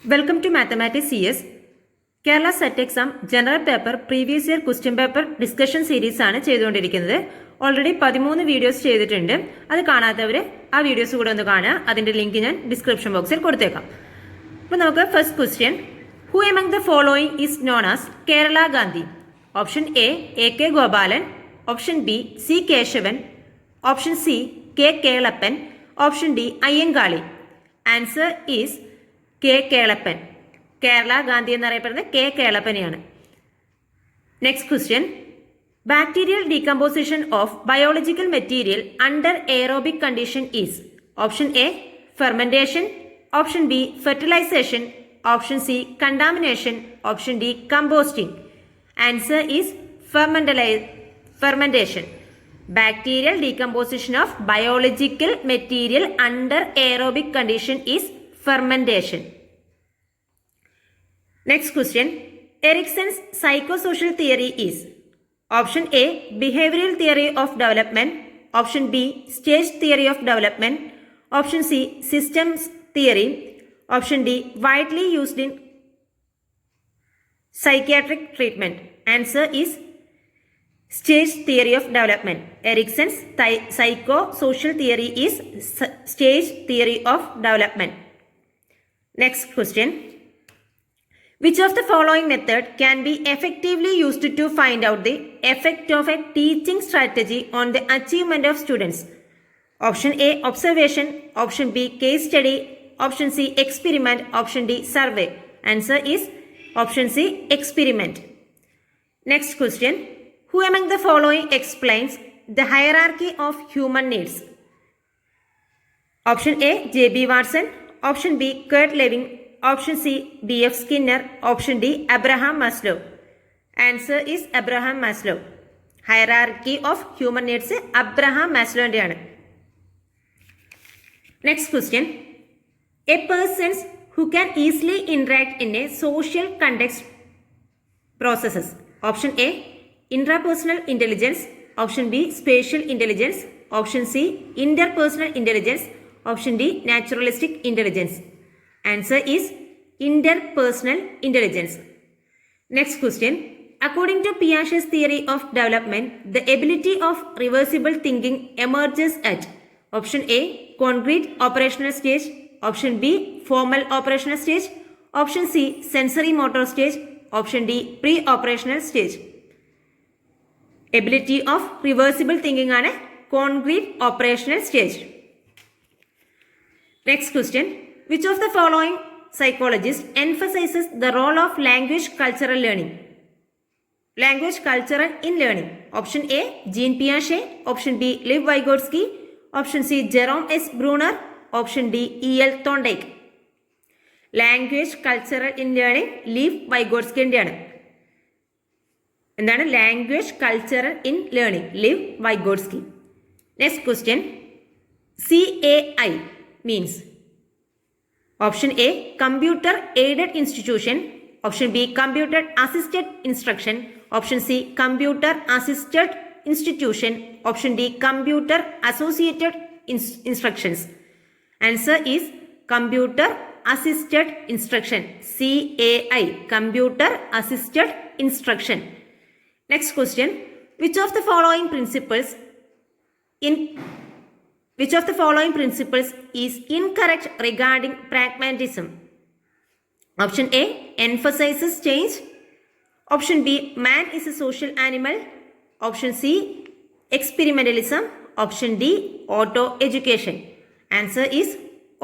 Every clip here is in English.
Welcome to Mathematics CS. Kerala Set Exam General Paper Previous Year Question Paper Discussion Series ആണ് ചെയ്തുകൊണ്ടിരിക്കുന്നത്. Already 13 videos ചെയ്തിട്ടുണ്ട്. അത് കാണാത്തവർ ആ വീഡിയോസ് കൂടെ ഒന്ന് കാണുക. അതിൻ്റെ ലിങ്ക് ഞാൻ ഡിസ്ക്രിപ്ഷൻ ബോക്സിൽ കൊടുത്തേക്കാം. അപ്പോൾ നമുക്ക് first question. Who among the following is known as Kerala Gandhi? Option A. A.K. Gopalan. Option B. C. Keshavan. Option C. K. Kelappan. Option D. Ayyangali. Answer is K. Kelappan. Kerala Gandhi എന്നറിയപ്പെടുന്നത് കെ കേളപ്പനെയാണ്. Next question. Bacterial decomposition of biological material under aerobic condition is. Option A fermentation, option B fertilisation, option C contamination, option D composting. Answer is fermentation. Bacterial decomposition of biological material under aerobic condition is fermentation. Next question. Erikson's psychosocial theory is. Option A. Behavioral theory of development. Option B. Stage theory of development. Option C. Systems theory. Option D. Widely used in psychiatric treatment. Answer is stage theory of development. Erikson's psychosocial theory is stage theory of development. Next question. Which of the following method can be effectively used to find out the effect of a teaching strategy on the achievement of students? Option A. Observation. Option B. Case study. Option C. Experiment. Option D. Survey. Answer is option C. Experiment. Next question. Who among the following explains the hierarchy of human needs? Option A. J.B. Watson. Option B. Kurt Lewin. Option C. B.F. Skinner. Option D. Abraham Maslow. Answer is Abraham Maslow. Hierarchy of human needs Abraham Maslow. Next question. A person who can easily interact in a social context processes. Option A. Intrapersonal intelligence. Option B. Spatial intelligence. Option C. Interpersonal intelligence. Option D. Naturalistic intelligence. Answer is interpersonal intelligence. Next question. According to Piaget's theory of development, the ability of reversible thinking emerges at. Option A. Concrete operational stage. Option B. Formal operational stage. Option C. Sensory motor stage. Option D. Pre-operational stage. Ability of reversible thinking ആണ് concrete operational stage. Next question. Which of the following psychologists emphasizes the role of language cultural learning? Language cultural in learning. Option A. Jean Piaget. Option B. Lev Vygotsky. Option C. Jerome S. Bruner. Option D. E.L. Thorndike. Language cultural in learning Lev Vygotsky ആണ്. എന്താണ് language cultural in learning? Live Vygotsky. Next question. CAI means. Option A. Computer aided institution. Option B. Computer assisted instruction. Option C. Computer assisted institution. Option D. Computer associated instructions. Answer is computer assisted instruction. CAI. Computer assisted instruction. Next question. Which of the following principles is incorrect regarding pragmatism? Option A. Emphasizes change. Option B. Man is a social animal. Option C. Experimentalism. Option D. Auto education. Answer is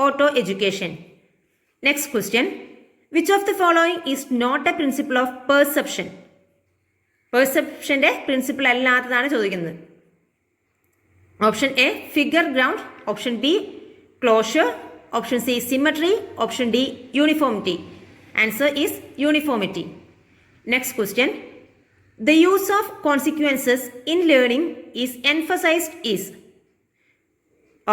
auto education. Next question. Which of the following is not a principle of perception? പെർസെപ്ഷൻ്റെ principle അല്ലാത്തതാണ് ചോദിക്കുന്നത്. Option A figure ground. Option B closure. Option C symmetry. Option D uniformity. Answer is uniformity. Next question. The use of consequences in learning is emphasised is.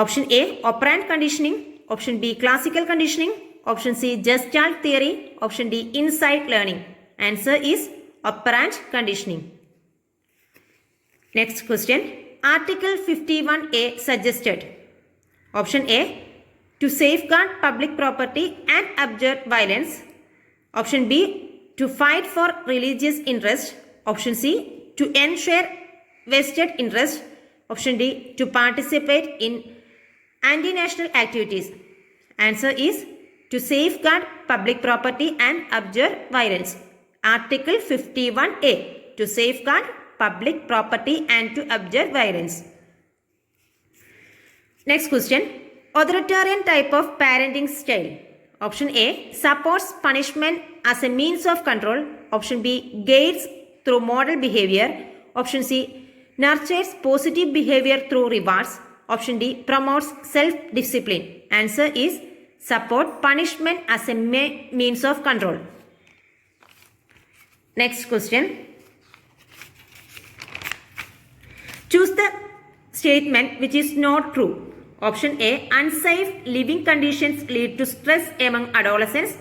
Option A operant conditioning. Option B classical conditioning. Option C gestalt theory. Option D insight learning. Answer is operant conditioning. Next question. Article 51A suggested. Option A. to safeguard public property and abjure violence. Option B, to fight for religious interest. Option C, to ensure vested interest. Option D, to participate in anti-national activities. Answer is to safeguard public property and abjure violence. Article 51A, to safeguard public property and to abjure violence. Next question. Authoritarian type of parenting style. Option A, supports punishment as a means of control. Option B, guides through model behavior. Option C, nurtures positive behavior through rewards. Option D, promotes self-discipline. Answer is support punishment as a means of control. Next question. Choose the statement which is not true. Option A, unsafe living conditions lead to stress among adolescents.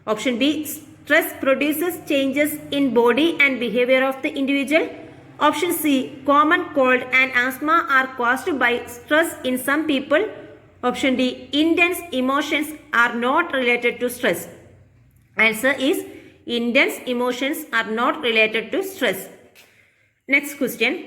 Option B, stress produces changes in body and behavior of the individual. Option C, common cold and asthma are caused by stress in some people. Option D, intense emotions are not related to stress. Answer is intense emotions are not related to stress. Next question.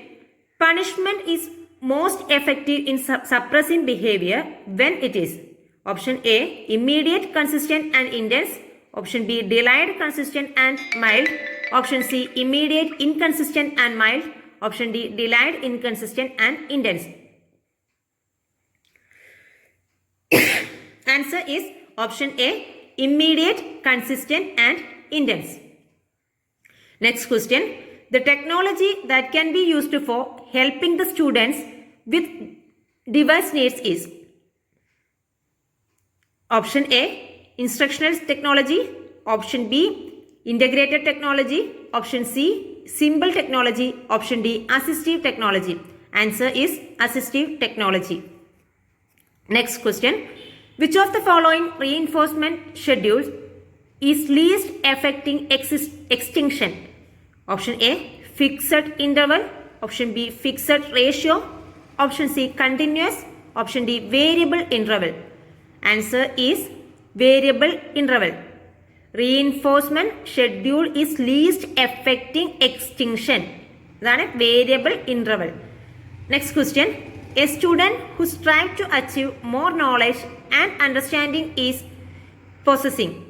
Punishment is most effective in suppressing behavior when it is. Option A, immediate, consistent and intense. Option B, delayed, consistent and mild. Option C, immediate, inconsistent and mild. Option D, delayed, inconsistent and intense. Answer is option A, immediate, consistent and intense. Next question. The technology that can be used for helping the students with device needs is. Option A, instructional technology. Option B, integrated technology. Option C, symbol technology. Option D, assistive technology. Answer is assistive technology. Next question. Which of the following reinforcement schedules is least affecting extinction? Option A, fixed interval. Option B, fixed ratio. Option C, continuous. Option D, variable interval. Answer is variable interval. Reinforcement schedule is least affecting extinction. That is variable interval. Next question. A student who strives to achieve more knowledge and understanding is possessing.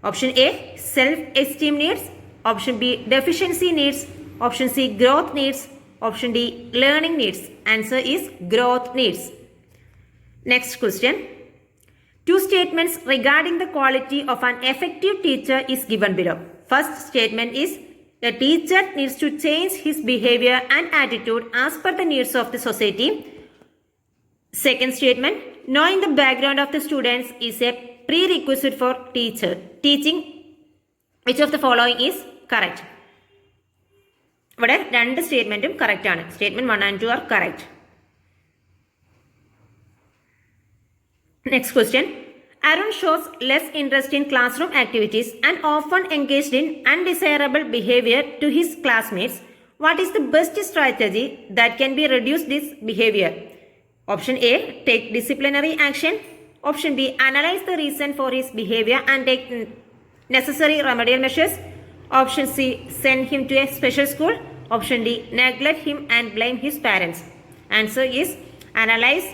Option A, self-esteem needs. Option B, deficiency needs. Option C, growth needs. Option D, learning needs. Answer is growth needs. Next question. Two statements regarding the quality of an effective teacher is given below. First statement is, a teacher needs to change his behavior and attitude as per the needs of the society. Second statement, knowing the background of the students is a prerequisite for teaching. Which of the following is correct? ഇവിടെ രണ്ട് സ്റ്റേറ്റ്മെന്റും correct ആണ്. Statement 1 and 2 are correct. Next question. Arun shows less interest in classroom activities and often engaged in undesirable behavior to his classmates. What is the best strategy that can be reduce this behavior? Option A, take disciplinary action. Option B, analyze the reason for his behavior and take necessary remedial measures. Option C, send him to a special school. Option D, neglect him and blame his parents. Answer is analyze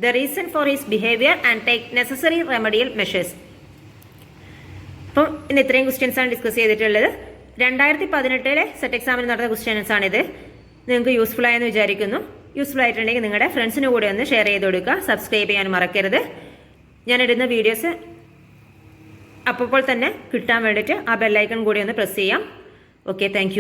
the reason for his behavior and take necessary remedial measures. അപ്പോൾ ഇന്ന് ഇത്രയും questions ആണ് discuss ചെയ്തിട്ടുള്ളത്. 2018 set എക്സാമിന് നടന്ന questions ആണിത്. നിങ്ങൾക്ക് useful ആയെന്ന് വിചാരിക്കുന്നു. യൂസ്ഫുൾ ആയിട്ടുണ്ടെങ്കിൽ നിങ്ങളുടെ ഫ്രണ്ട്സിന് കൂടെ ഒന്ന് ഷെയർ ചെയ്ത് കൊടുക്കുക. സബ്സ്ക്രൈബ് ചെയ്യാൻ മറക്കരുത്. ഞാനിടുന്ന വീഡിയോസ് അപ്പോൾ തന്നെ കിട്ടാൻ വേണ്ടിയിട്ട് ആ ബെല്ലൈക്കൺ കൂടി ഒന്ന് പ്രസ് ചെയ്യാം. Okay, thank